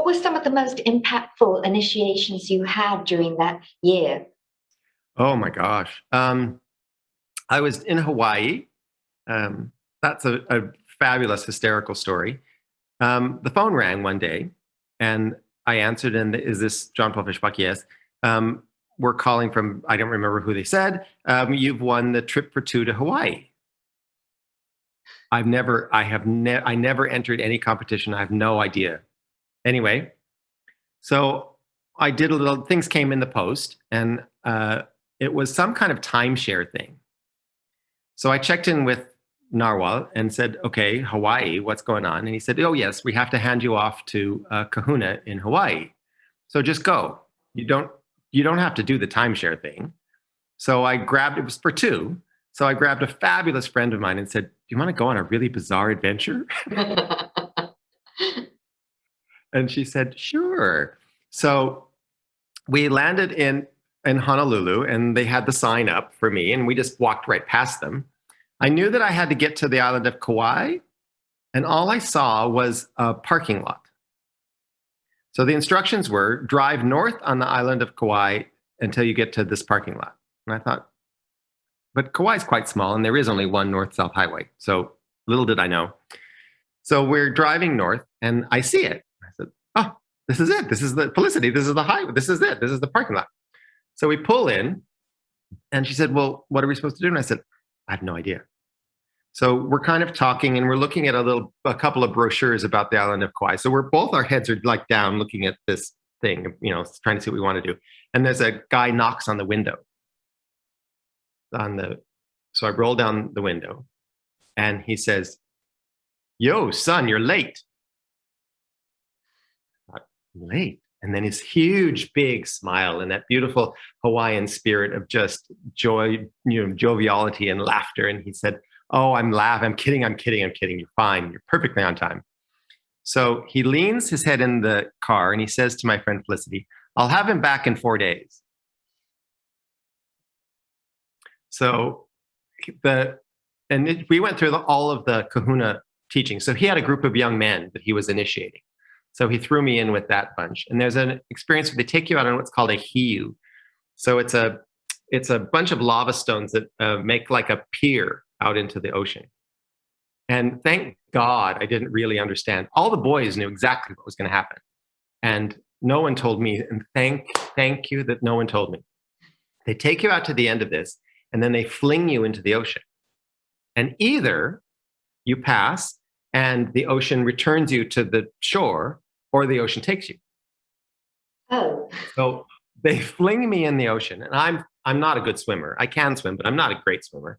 were some of the most impactful initiations you had during that year? Oh my gosh. I was in Hawaii. That's a fabulous, hysterical story. The phone rang one day, and I answered, and is this John Paul Fishbach? Yes. We're calling from, I don't remember who they said. You've won the trip for two to Hawaii. I never entered any competition. I have no idea. Anyway, so I did a little, things came in the post, and it was some kind of timeshare thing. So I checked in with Narwhal and said, okay, Hawaii, what's going on? And he said, oh, yes, we have to hand you off to Kahuna in Hawaii. So just go. You don't have to do the timeshare thing. So I grabbed, it was for two. So I grabbed a fabulous friend of mine and said, do you want to go on a really bizarre adventure? And she said, sure. So we landed in Honolulu, and they had the sign up for me, and we just walked right past them. I knew that I had to get to the island of Kauai, and all I saw was a parking lot. So the instructions were drive north on the island of Kauai until you get to this parking lot. And I thought, but Kauai is quite small, and there is only one north-south highway. So little did I know. So we're driving north, and I see it. I said, oh, this is it. This is the Felicity. This is the highway. This is it. This is the parking lot. So we pull in, and she said, well, what are we supposed to do? And I said, I have no idea. So we're kind of talking, and we're looking at a couple of brochures about the island of Kauai. So our heads are like down looking at this thing, trying to see what we want to do. And there's a guy knocks on the window. So I roll down the window, and he says, yo, son, you're late. Late? And then his huge, big smile and that beautiful Hawaiian spirit of just joy, joviality and laughter. And he said, oh, I'm kidding. You're fine. You're perfectly on time. So he leans his head in the car, and he says to my friend Felicity, I'll have him back in 4 days. So we went through all of the Kahuna teaching. So he had a group of young men that he was initiating. So he threw me in with that bunch. And there's an experience where they take you out on what's called a heiau. So it's a bunch of lava stones that make like a pier out into the ocean. And thank God I didn't really understand. All the boys knew exactly what was going to happen. And no one told me, and thank you that no one told me. They take you out to the end of this, and then they fling you into the ocean. And either you pass and the ocean returns you to the shore, or the ocean takes you. Oh. So they fling me in the ocean, and I'm not a good swimmer. I can swim, but I'm not a great swimmer.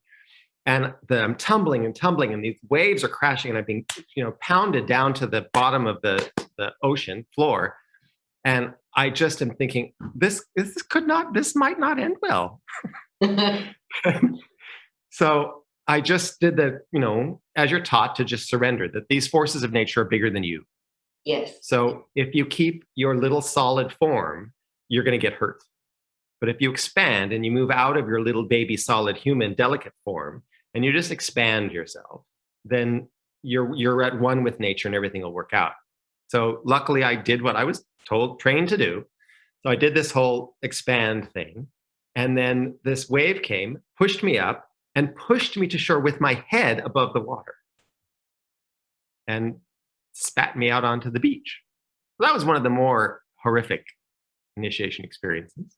And I'm tumbling, and these waves are crashing, and I'm being, pounded down to the bottom of the ocean floor. And I just am thinking, this might not end well. So I just did as you're taught to just surrender, that these forces of nature are bigger than you. Yes. So if you keep your little solid form, you're going to get hurt. But if you expand and you move out of your little baby solid human delicate form, and you just expand yourself, then you're at one with nature, and everything will work out. So luckily I did what I was trained to do. So I did this whole expand thing. And then this wave came, pushed me up, and pushed me to shore with my head above the water, and spat me out onto the beach. So that was one of the more horrific initiation experiences.